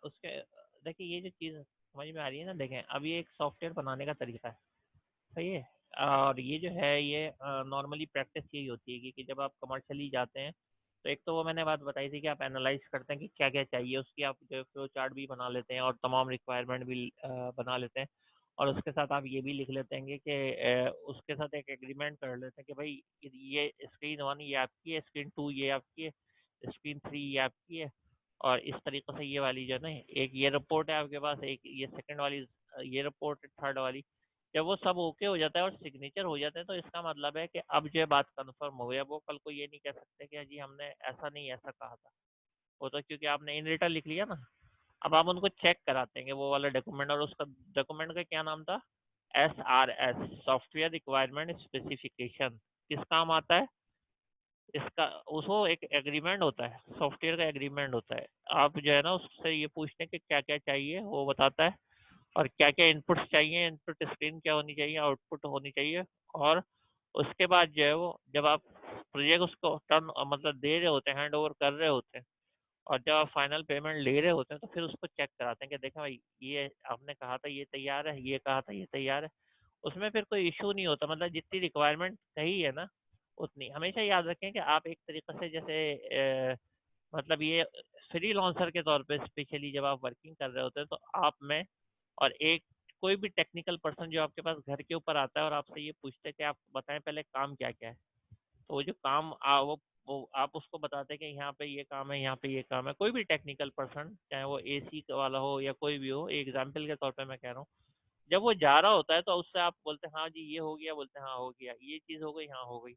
उसके, देखिए ये जो चीज़ समझ में आ रही है ना, देखें अब ये एक सॉफ्टवेयर बनाने का तरीका है, सही है। और ये जो है ये नॉर्मली प्रैक्टिस यही होती है कि जब आप कमर्शियली जाते हैं, तो एक तो वो मैंने बात बताई थी कि आप एनालाइज करते हैं कि क्या क्या चाहिए, उसकी आप जो फ्लो चार्ट भी बना लेते हैं और तमाम रिक्वायरमेंट भी बना लेते हैं। और उसके साथ आप ये भी लिख लेते हैं कि उसके साथ एक एग्रीमेंट कर लेते हैं कि भाई ये स्क्रीन 1 ये आपकी है, स्क्रीन 2 ये आपकी है, स्क्रीन 3 ये आपकी है। और इस तरीके से ये वाली जो है ना, एक ये रिपोर्ट है आपके पास, एक ये सेकंड वाली ये रिपोर्ट है, थर्ड वाली। जब वो सब ओके हो जाता है और सिग्नेचर हो जाते हैं, तो इसका मतलब है कि अब जो है बात कंफर्म हो गया। वो कल को ये नहीं कह सकते कि जी हमने ऐसा नहीं ऐसा कहा था, वो तो क्योंकि आपने इन रिटर्न लिख लिया ना। अब आप उनको चेक कराते हैं वो वाला डॉक्यूमेंट, और उसका डॉक्यूमेंट का क्या नाम था, SRS, सॉफ्टवेयर रिक्वायरमेंट स्पेसिफिकेशन। किस काम आता है इसका, उसको एक एग्रीमेंट होता है, सॉफ्टवेयर का एग्रीमेंट होता है। आप जो है ना उससे ये पूछते हैं कि क्या क्या चाहिए, वो बताता है, और क्या क्या इनपुट्स चाहिए, इनपुट स्क्रीन क्या होनी चाहिए, आउटपुट होनी चाहिए। और उसके बाद जो है वो जब आप प्रोजेक्ट उसको टर्न मतलब दे रहे होते हैं, हैंड ओवर कर रहे होते हैं, और जब आप फाइनल पेमेंट ले रहे होते हैं, तो फिर उसको चेक कराते हैं कि देखा भाई ये आपने कहा था ये तैयार है, ये कहा था ये तैयार है। उसमें फिर कोई इशू नहीं होता, मतलब जितनी रिक्वायरमेंट सही है ना उतनी। हमेशा याद रखें कि आप एक तरीके से जैसे मतलब ये फ्री लॉन्सर के तौर पे स्पेशली जब आप वर्किंग कर रहे होते हैं, तो आप में और एक कोई भी टेक्निकल पर्सन जो आपके पास घर के ऊपर आता है और आपसे ये पूछते हैं कि आप बताएं पहले काम क्या क्या है, तो वो जो काम वो आप उसको बताते हैं कि यहाँ पे ये काम है, यहाँ पे ये काम है। कोई भी टेक्निकल पर्सन, चाहे वो एसी वाला हो या कोई भी हो, एग्जाम्पल के तौर पे मैं कह रहा हूँ, जब वो जा रहा होता है तो उससे आप बोलते हैं हाँ जी ये हो गया, बोलते हैं हाँ हो गया, ये चीज़ हो गई, हाँ हो गई।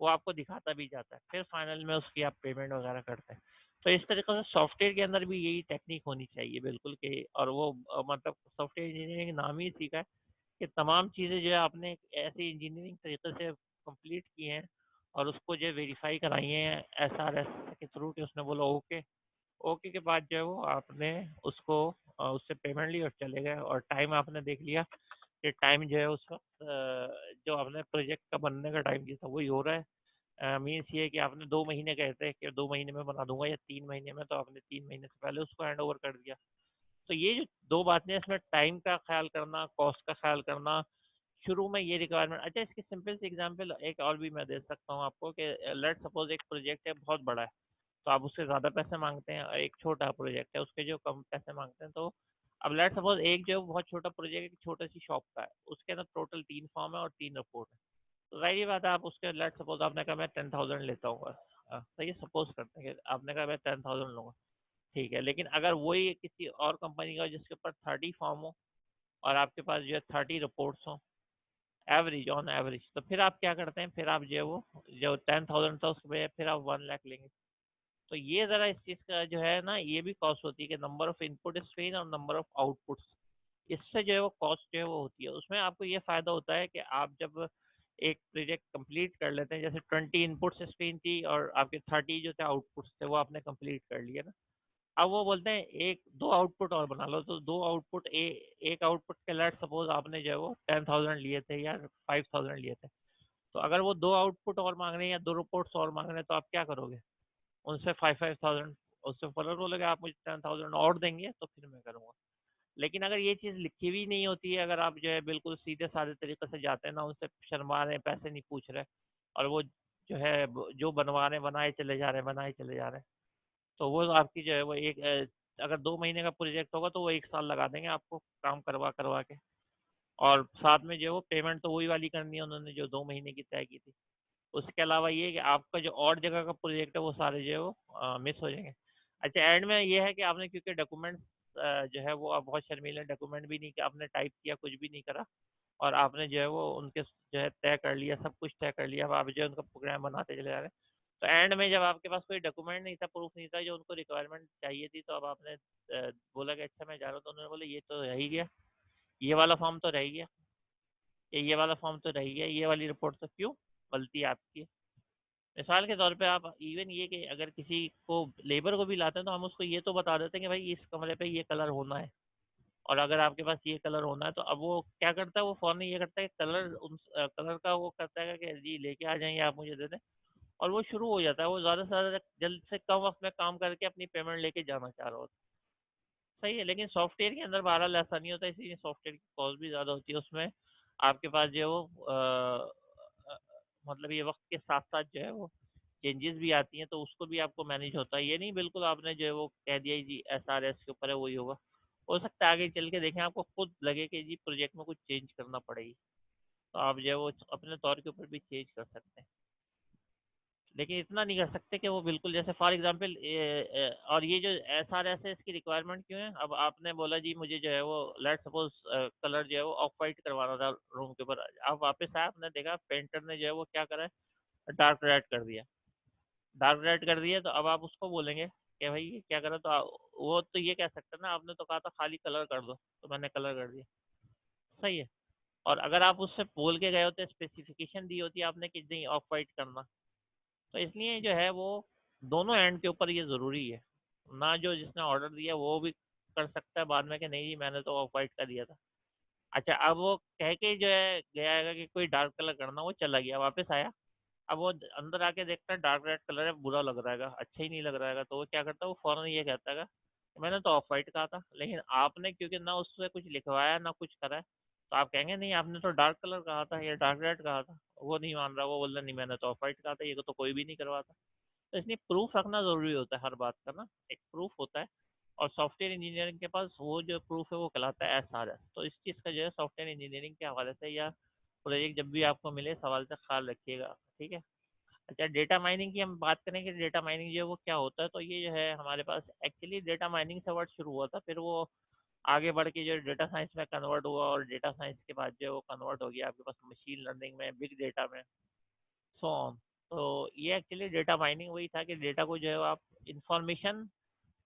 वो आपको दिखाता भी जाता है, फिर फाइनल में उसकी आप पेमेंट वगैरह करते हैं। तो इस तरीके से सॉफ्टवेयर के अंदर भी यही टेक्निक होनी चाहिए बिल्कुल कि, और वो मतलब सॉफ्टवेयर इंजीनियरिंग नाम ही सीखा है कि तमाम चीज़ें जो है आपने एक ऐसे इंजीनियरिंग तरीके से कंप्लीट की हैं और उसको जो है वेरीफाई कराई हैं एसआरएस के थ्रू कि उसने बोला ओके। ओके के बाद जो है वो आपने उसको उससे पेमेंट ली और चले गए, और टाइम आपने देख लिया कि टाइम जो है उस वक्त जो आपने प्रोजेक्ट का बनने का टाइम दिया था वही हो रहा है। मीन्स ये है कि आपने 2 महीने कहे थे कि 2 महीने में बना दूंगा या 3 महीने में, तो आपने 3 महीने से पहले उसको हैंड ओवर कर दिया। तो ये जो दो बातें हैं, इसमें टाइम का ख्याल करना, कॉस्ट का ख्याल करना, शुरू में ये रिक्वायरमेंट। अच्छा, इसकी सिंपल सी एग्जांपल एक और भी मैं दे सकता हूँ आपको कि लेट सपोज एक प्रोजेक्ट है बहुत बड़ा है, तो आप उससे ज़्यादा पैसे मांगते हैं, और एक छोटा प्रोजेक्ट है उसके जो कम पैसे मांगते हैं। तो अब लेट सपोज एक जो बहुत छोटा प्रोजेक्ट एक छोटी सी शॉप का है, उसके अंदर टोटल 3 फॉर्म है और 3 रिपोर्ट है। तो जाहिर बात है आप उसके लेट सपोज आपने कहा मैं 10,000 लेता हूँ, तो ये सपोज करते हैं कि आपने कहा मैं 10,000 लूँगा, ठीक है। लेकिन अगर वही किसी और कंपनी का हो जिसके ऊपर 30 फॉर्म हो और आपके पास जो है 30 रिपोर्ट्स हो, एवरेज ऑन एवरेज, तो फिर आप क्या करते हैं, फिर आप जो है वो जो 10,000 था उसमें फिर आप 1 लाख लेंगे। तो ये ज़रा इस चीज़ का जो है ना, ये भी कॉस्ट होती है कि नंबर ऑफ इनपुट स्ट्रीम और नंबर ऑफ आउटपुट्स, इससे जो है वो कॉस्ट जो है वो होती है। उसमें आपको ये फ़ायदा होता है कि आप जब एक प्रोजेक्ट कंप्लीट कर लेते हैं, जैसे 20 इनपुट स्क्रीन थी और आपके 30 जो थे आउटपुट्स थे वो आपने कंप्लीट कर लिए ना, अब वो बोलते हैं एक दो आउटपुट और बना लो। तो दो आउटपुट एक आउटपुट के लेट सपोज आपने जो है वो 10,000 लिए थे या 5,000 लिए थे, तो अगर वो दो आउटपुट और मांग रहे हैं या दो रिपोर्ट्स और मांग रहे हैं, तो आप क्या करोगे, उनसे 5,000 उससे फर्क बोलोगे आप मुझे 10,000 और देंगे तो फिर मैं करूँगा। लेकिन अगर ये चीज़ लिखी हुई नहीं होती है, अगर आप जो है बिल्कुल सीधे साधे तरीके से जाते हैं ना, उनसे शर्मा रहे हैं, पैसे नहीं पूछ रहे, और वो जो है जो बनवा रहे हैं बनाए चले जा रहे हैं, बनाए चले जा रहे हैं, तो वो आपकी जो है वो एक अगर 2 महीने का प्रोजेक्ट होगा तो वो 1 साल लगा देंगे आपको काम करवा करवा के, और साथ में जो है वो पेमेंट तो वही वाली करनी है उन्होंने जो 2 महीने की तय की थी। उसके अलावा ये है कि आपका जो और जगह का प्रोजेक्ट है वो सारे जो है वो मिस हो जाएंगे। अच्छा, एंड में ये है कि आपने क्योंकि डॉक्यूमेंट्स जो है वो आप बहुत शर्मीले डॉक्यूमेंट भी नहीं, कि आपने टाइप किया कुछ भी नहीं करा, और आपने जो है वो उनके जो है तय कर लिया, सब कुछ तय कर लिया, अब आप जो है उनका प्रोग्राम बनाते चले जा रहे हैं। तो एंड में जब आपके पास कोई डॉक्यूमेंट नहीं था, प्रूफ नहीं था जो उनको रिक्वायरमेंट चाहिए थी, तो अब आपने बोला कि अच्छा मैं जा रहा हूँ, तो उन्होंने बोला ये तो रह ही गया, ये वाला फॉर्म तो रह गया, ये वाला फॉर्म तो रह गया, ये वाली रिपोर्ट तो क्यों, गलती आपकी है। मिसाल के तौर पे आप इवन ये कि अगर किसी को लेबर को भी लाते हैं तो हम उसको ये तो बता देते हैं कि भाई इस कमरे पे ये कलर होना है, और अगर आपके पास ये कलर होना है, तो अब वो क्या करता है, वो फौरन ये करता है कलर उन कलर का वो करता है कि जी लेके आ जाएंगे आप मुझे दे दें, और वो शुरू हो जाता है, वो ज़्यादा से ज़्यादा जल्द से कम वक्त में काम करके अपनी पेमेंट लेके जाना चाह रहा होता है। सही है, लेकिन सॉफ्टवेयर के अंदर बहरहाल ऐसा नहीं होता, इसीलिए सॉफ्टवेयर की कॉस्ट भी ज़्यादा होती है उसमें। आपके पास जो है वो अ, मतलब ये वक्त के साथ साथ जो है वो चेंजेस भी आती हैं, तो उसको भी आपको मैनेज होता है। ये नहीं बिल्कुल आपने जो है वो कह दिया ही जी एसआरएस के ऊपर है वही होगा। हो सकता है आगे चल के देखें आपको खुद लगे कि जी प्रोजेक्ट में कुछ चेंज करना पड़ेगी, तो आप जो है वो अपने तौर के ऊपर भी चेंज कर सकते हैं। लेकिन इतना नहीं कर सकते कि वो बिल्कुल जैसे फॉर एग्जांपल और ये जो एस आर एस है इसकी रिक्वायरमेंट क्यों है, अब आपने बोला जी मुझे जो है वो लेट सपोज कलर जो है वो ऑफ वाइट करवाना था रूम के ऊपर, आप वापस आए आपने देखा पेंटर ने जो है वो क्या करा है, डार्क रेड कर दिया, डार्क रेड कर दिया, तो अब आप उसको बोलेंगे कि भाई ये क्या करा, तो वो तो ये कह सकते हैं ना आपने तो कहा था खाली कलर कर दो, तो मैंने कलर कर दिया। सही है। और अगर आप उससे बोल के गए होते, स्पेसिफिकेशन दी होती आपने कि नहीं ऑफ वाइट करना, तो इसलिए जो है वो दोनों एंड के ऊपर ये ज़रूरी है ना, जो जिसने ऑर्डर दिया वो भी कर सकता है बाद में कि नहीं जी मैंने तो ऑफ वाइट का दिया था। अच्छा, अब वो कह के जो है गया है कि कोई डार्क कलर करना, वो चला गया वापस आया, अब वो अंदर आके देखता है डार्क रेड कलर है, बुरा लग रहा है, अच्छा ही नहीं लग रहा है, तो वो क्या करता है, वो फौरन ये कहता है मैंने तो ऑफ वाइट कहा था, लेकिन आपने क्योंकि ना उससे कुछ लिखवाया ना कुछ करा है, तो आप कहेंगे नहीं आपने तो डार्क कलर कहा था या डार्क रेड कहा था, वो नहीं मान रहा, वो बोल रहा नहीं मैंने तो ऑफ वाइट कहा था, ये तो कोई भी नहीं करवाता। तो इसलिए प्रूफ रखना ज़रूरी होता है हर बात का ना, एक प्रूफ होता है, और सॉफ्टवेयर इंजीनियरिंग के पास वो जो प्रूफ है वो कहलाता है एसआरएस। तो इस चीज़ का जो है सॉफ्टवेयर इंजीनियरिंग के हवाले से या प्रोजेक्ट जब भी आपको मिले सवाल से ख्याल रखिएगा, ठीक है। अच्छा, डेटा माइनिंग की हम बात करें कि डेटा माइनिंग जो है वो क्या होता है, तो ये जो है हमारे पास एक्चुअली डेटा माइनिंग से वर्ड शुरू हुआ था, फिर वो आगे बढ़ के जो डेटा साइंस में कन्वर्ट हुआ, और डेटा साइंस के बाद जो है वो कन्वर्ट हो गया आपके पास मशीन लर्निंग में, बिग डेटा में, सो ऑन। तो ये एक्चुअली डेटा माइनिंग वही था कि डेटा को जो है आप इंफॉर्मेशन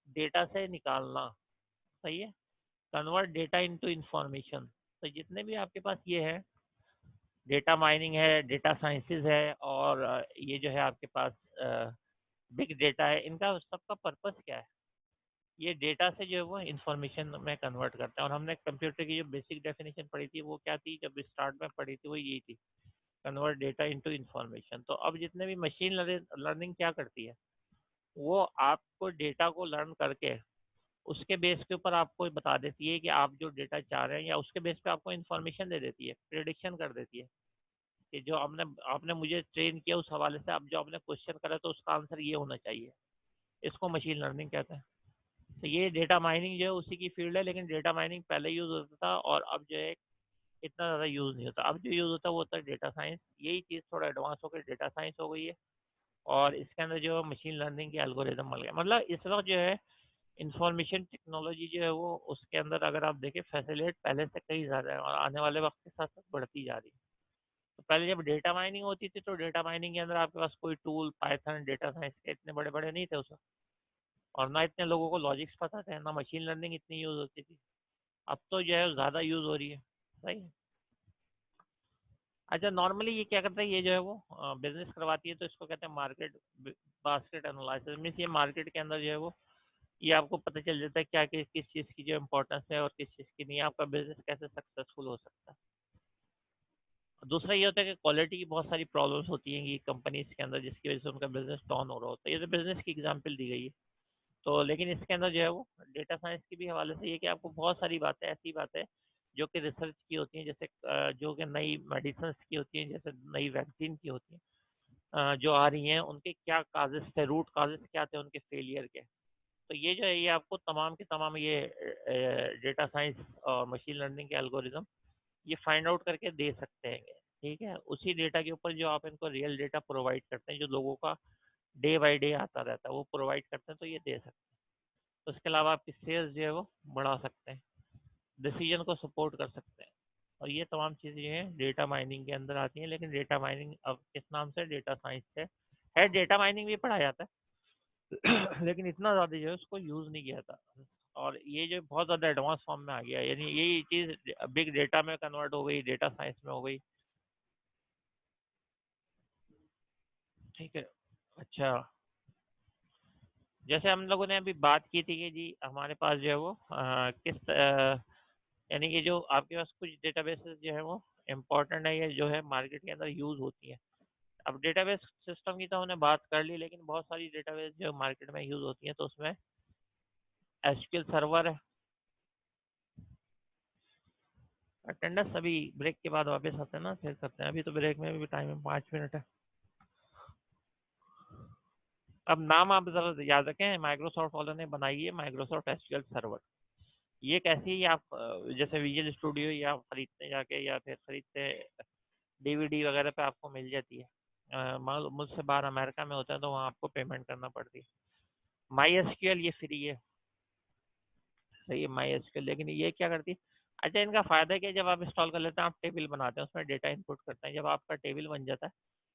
डेटा से निकालना, सही है, कन्वर्ट डेटा इनटू इंफॉर्मेशन। तो जितने भी आपके पास ये है, डेटा माइनिंग है, डेटा साइंसेज है, और ये जो है आपके पास बिग डेटा है, इनका सबका पर्पस क्या है? ये डेटा से जो है वो इंफॉर्मेशन में कन्वर्ट करते हैं। और हमने कंप्यूटर की जो बेसिक डेफिनेशन पढ़ी थी वो क्या थी, जब स्टार्ट में पढ़ी थी वो यही थी, कन्वर्ट डेटा इनटू इंफॉर्मेशन। तो अब जितने भी मशीन लर्निंग क्या करती है, वो आपको डेटा को लर्न करके उसके बेस के ऊपर आपको बता देती है कि आप जो डेटा चाह रहे हैं, या उसके बेस पे आपको इन्फॉर्मेशन दे देती है, प्रिडिक्शन कर देती है कि जो आपने आपने मुझे ट्रेन किया उस हवाले से, अब जो आपने क्वेश्चन करा तो उसका आंसर ये होना चाहिए। इसको मशीन लर्निंग कहते हैं। तो ये डेटा माइनिंग जो है उसी की फील्ड है, लेकिन डेटा माइनिंग पहले यूज़ होता था और अब जो है इतना ज़्यादा यूज़ नहीं होता। अब जो यूज़ होता है वो होता है डेटा साइंस। यही चीज़ थोड़ा एडवांस होकर डेटा साइंस हो गई है, और इसके अंदर जो मशीन लर्निंग के एल्गोरिदम मिल गए। मतलब इस वक्त जो है इंफॉर्मेशन टेक्नोलॉजी जो है वो उसके अंदर अगर आप देखें फैसिलिट पहले से कहीं ज़्यादा है, और आने वाले वक्त के साथ साथ बढ़ती जा रही है। तो पहले जब डेटा माइनिंग होती थी तो डेटा माइनिंग के अंदर आपके पास कोई टूल, पाइथन, डेटा साइंस के इतने बड़े बड़े नहीं थे उसमें, और ना इतने लोगों को लॉजिक्स पता थे, ना मशीन लर्निंग इतनी यूज़ होती थी। अब तो जो है ज़्यादा यूज़ हो रही है, सही है। अच्छा, नॉर्मली ये क्या करता है, ये जो है वो बिजनेस करवाती है, तो इसको कहते हैं मार्केट बास्केट एनालिसिस। मीन्स ये मार्केट के अंदर जो है वो ये आपको पता चल जाता है क्या किस चीज़ की जो इम्पोर्टेंस है और किस चीज़ की नहीं है, आपका बिजनेस कैसे सक्सेसफुल हो सकता है। दूसरा ये होता है कि क्वालिटी की बहुत सारी प्रॉब्लम्स होती हैं कि कंपनीज के अंदर, जिसकी वजह से उनका बिजनेस डाउन हो रहा होता है। ये तो बिजनेस की एग्जांपल दी गई है। तो लेकिन इसके अंदर जो है वो डेटा साइंस के भी हवाले से ये कि आपको बहुत सारी बातें, ऐसी बातें जो कि रिसर्च की होती हैं, जैसे जो कि नई मेडिसिन की होती हैं, जैसे नई वैक्सीन की होती हैं, जो आ रही हैं, उनके क्या काजेस थे, रूट काजेस क्या थे उनके फेलियर के। तो ये जो है ये आपको तमाम के तमाम ये डेटा साइंस और मशीन लर्निंग के एल्गोरिदम ये फाइंड आउट करके दे सकते हैं। ठीक है, उसी डेटा के ऊपर जो आप इनको रियल डेटा प्रोवाइड करते हैं, जो लोगों का डे बाय डे आता रहता है, वो प्रोवाइड करते हैं, तो ये दे सकते हैं। उसके अलावा आपकी सेल्स जो है वो बढ़ा सकते हैं, डिसीजन को सपोर्ट कर सकते हैं। और ये तमाम चीज़ें जो हैं डेटा माइनिंग के अंदर आती हैं। लेकिन डेटा माइनिंग अब किस नाम से, डेटा साइंस से है। डेटा माइनिंग भी पढ़ा जाता है लेकिन इतना ज़्यादा जो है उसको यूज़ नहीं किया था। और ये जो बहुत ज़्यादा एडवांस फॉर्म में आ गया, यानी यही चीज़ बिग डेटा में कन्वर्ट हो गई, डेटा साइंस में हो गई। ठीक है। अच्छा, जैसे हम लोगों ने अभी बात की थी कि जी हमारे पास जो है वो यानी कि जो आपके पास कुछ डेटाबेसेस जो है वो इम्पोर्टेंट है, या जो है मार्केट के अंदर यूज़ होती है। अब डेटाबेस सिस्टम की तो हमने बात कर ली, लेकिन बहुत सारी डेटाबेस जो मार्केट में यूज़ होती हैं, तो उसमें एसक्यूएल सर्वर है। अटेंडेंस अभी ब्रेक के बाद वापस आते हैं ना, फिर करते हैं। अभी तो ब्रेक में भी टाइम है, 5 मिनट है। अब नाम आप ज़रा याद रखें, माइक्रोसॉफ्ट वालों ने बनाई है माइक्रोसॉफ्ट एसक्यूएल सर्वर। ये कैसी है, आप जैसे विजुअल स्टूडियो या खरीदते जाके, या फिर खरीदते डीवीडी वगैरह पे आपको मिल जाती है। मुझसे बाहर अमेरिका में होता है तो वहाँ आपको पेमेंट करना पड़ती है। माई एसक्यूएल ये फ्री है, सही है, माई एसक्यूएल। लेकिन ये क्या करती है, अच्छा इनका फ़ायदा क्या है, जब आप इंस्टॉल कर लेते हैं, आप टेबल बनाते हैं, उसमें डेटा इनपुट करते हैं, जब आपका टेबल बन जाता है,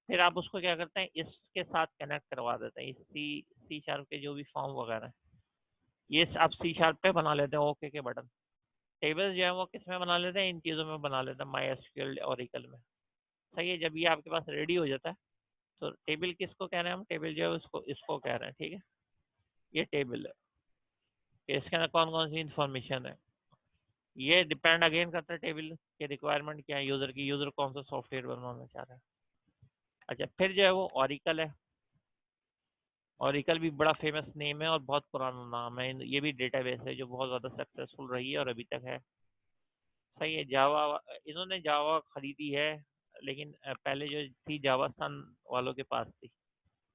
फिर आप उसको क्या करते हैं, इसके साथ कनेक्ट करवा देते हैं। इस सी शार्प के जो भी फॉर्म वगैरह हैं, ये आप सी शार्प पे बना लेते हैं, ओके के बटन। टेबल्स जो है वो किस में बना लेते हैं, इन चीज़ों में बना लेते हैं, माई एसक्यूएल, ओरेकल में। सही है, जब ये आपके पास रेडी हो जाता है, तो टेबल किसको कह रहे हैं हम, टेबल जो है उसको इसको कह रहे हैं। ठीक है, ये टेबल है कि इसके अंदर कौन कौन सी इंफॉर्मेशन है। ये डिपेंड अगेन करता है टेबल के रिक्वायरमेंट क्या है, यूज़र की, यूज़र कौन सा सॉफ्टवेयर बनवाना चाह रहा है। अच्छा, फिर जो है वो ओरेकल है। ओरेकल भी बड़ा फेमस नेम है और बहुत पुराना नाम है। ये भी डेटाबेस है जो बहुत ज़्यादा सक्सेसफुल रही है और अभी तक है। सही है, जावा, इन्होंने जावा खरीदी है, लेकिन पहले जो थी जावा सन वालों के पास थी,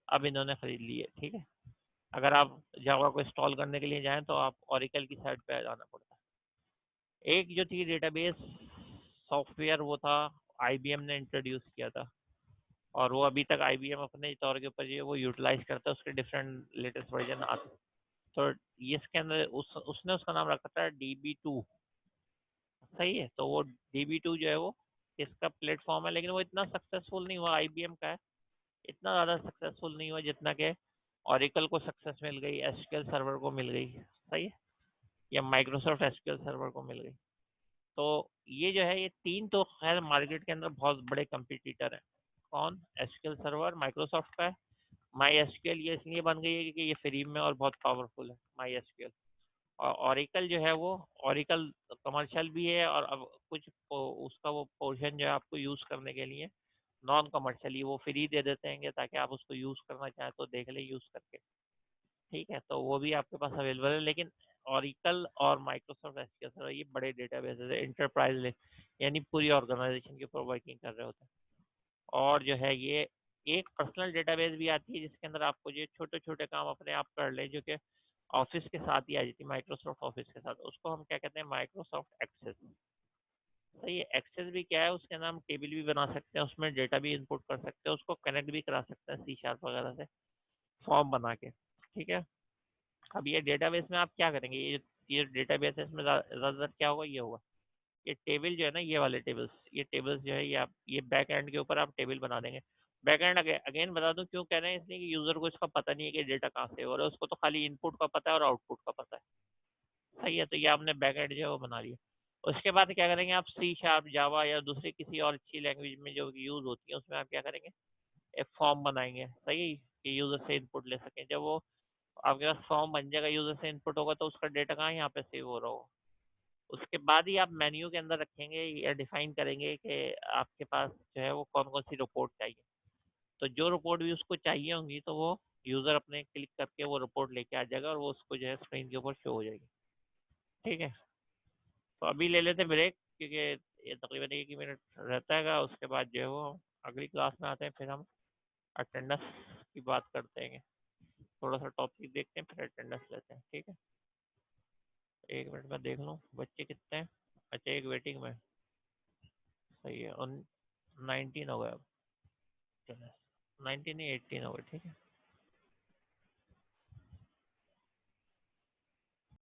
अब इन्होंने खरीद ली है। ठीक है, अगर आप जावा को इंस्टॉल करने के लिए जाएं तो आप ओरेकल की साइट पे जाना पड़ता है। एक जो थी डेटाबेस सॉफ्टवेयर, वो था आईबीएम ने इंट्रोड्यूस किया था, और वो अभी तक आईबीएम अपने तौर के ऊपर जो है वो यूटिलाइज करता है, उसके डिफरेंट लेटेस्ट वर्जन आते हैं। तो ये इसके अंदर उसने उसका नाम रखा था DB2। सही है, तो वो DB2 जो है वो इसका प्लेटफॉर्म है, लेकिन वो इतना सक्सेसफुल नहीं हुआ, आईबीएम का है। इतना ज़्यादा सक्सेसफुल नहीं हुआ जितना कि ऑरिकल को सक्सेस मिल गई, एसक्यूएल सर्वर को मिल गई, सही है, या माइक्रोसॉफ्ट एसक्यूएल सर्वर को मिल गई। तो ये जो है, ये तीन तो खैर मार्केट के अंदर बहुत बड़े कंपटीटर हैं। कौन? एसक्यूएल सर्वर माइक्रोसॉफ्ट का है। माई एसक्यूएल ये इसलिए बन गई है क्योंकि ये फ्री में और बहुत पावरफुल है माई एसक्यूएल। और ऑरिकल जो है वो, ऑरिकल कमर्शियल भी है, और अब कुछ उसका वो पोर्शन जो है आपको यूज़ करने के लिए नॉन कमर्शियली वो फ्री दे देते हैं ताकि आप उसको यूज़ करना चाहें तो देख लें यूज़ करके। ठीक है, तो वो भी आपके पास अवेलेबल है। लेकिन ऑरिकल और माइक्रोसॉफ्ट एसक्यूएल सर्वर ये बड़े डेटाबेस है, इंटरप्राइज यानी पूरी ऑर्गेनाइजेशन के ऊपर वर्किंग कर रहे होते हैं। और जो है ये एक पर्सनल डेटाबेस भी आती है जिसके अंदर आपको जो छोटे छोटे काम अपने आप कर ले, जो कि ऑफिस के साथ ही आ जाती है, माइक्रोसॉफ्ट ऑफिस के साथ। उसको हम क्या कहते हैं? Microsoft Access. सही है। एक्सेस भी क्या है? उसके अंदर हम टेबल भी बना सकते हैं, उसमें डेटा भी इनपुट कर सकते हैं, उसको कनेक्ट भी करा सकते हैं सी शार्प वगैरह से फॉर्म बना के। ठीक है। अब ये डेटाबेस में आप क्या करेंगे? ये डेटाबेस है, इसमें ज़्यादातर क्या होगा? ये होगा, ये टेबल जो है ना, ये वाले टेबल्स, ये टेबल्स जो है ये आप ये बैक एंड के ऊपर आप टेबल बना देंगे। बैक एंड अगेन बता दूं क्यों कह रहे हैं, इसलिए कि यूजर को इसका पता नहीं है कि डेटा कहाँ से हो रहा है, उसको तो खाली इनपुट का पता है और आउटपुट का पता है। सही है, तो ये आपने बैक एंड जो है वो बना लिया। उसके बाद क्या करेंगे आप? सी शार्प, जावा या दूसरी किसी और अच्छी लैंग्वेज में जो यूज होती है उसमें आप क्या करेंगे? एक फॉर्म बनाएंगे, सही, कि यूजर से इनपुट ले सकें। जब वो आपके पास फॉर्म बन जाएगा, यूजर से इनपुट होगा, तो उसका डेटा कहाँ यहाँ पे सेव हो रहा होगा। उसके बाद ही आप मेन्यू के अंदर रखेंगे या डिफाइन करेंगे कि आपके पास जो है वो कौन कौन सी रिपोर्ट चाहिए। तो जो रिपोर्ट भी उसको चाहिए होंगी तो वो यूज़र अपने क्लिक करके वो रिपोर्ट लेके आ जाएगा और वो उसको जो है स्क्रीन के ऊपर शो हो जाएगी। ठीक है, तो अभी ले लेते ब्रेक, क्योंकि ये तकरीबन 1 ही मिनट रहता है। उसके बाद जो है वो अगली क्लास में आते हैं, फिर हम अटेंडेंस की बात करते हैं। थोड़ा सा टॉपिक देखते हैं, फिर अटेंडेंस लेते हैं। ठीक है, 1 मिनट में देख लूँ बच्चे कितने हैं। अच्छा, एक वेटिंग में। सही है, और 19 हो गया अब। चलो, 19 नहीं 18 हो गए। ठीक है।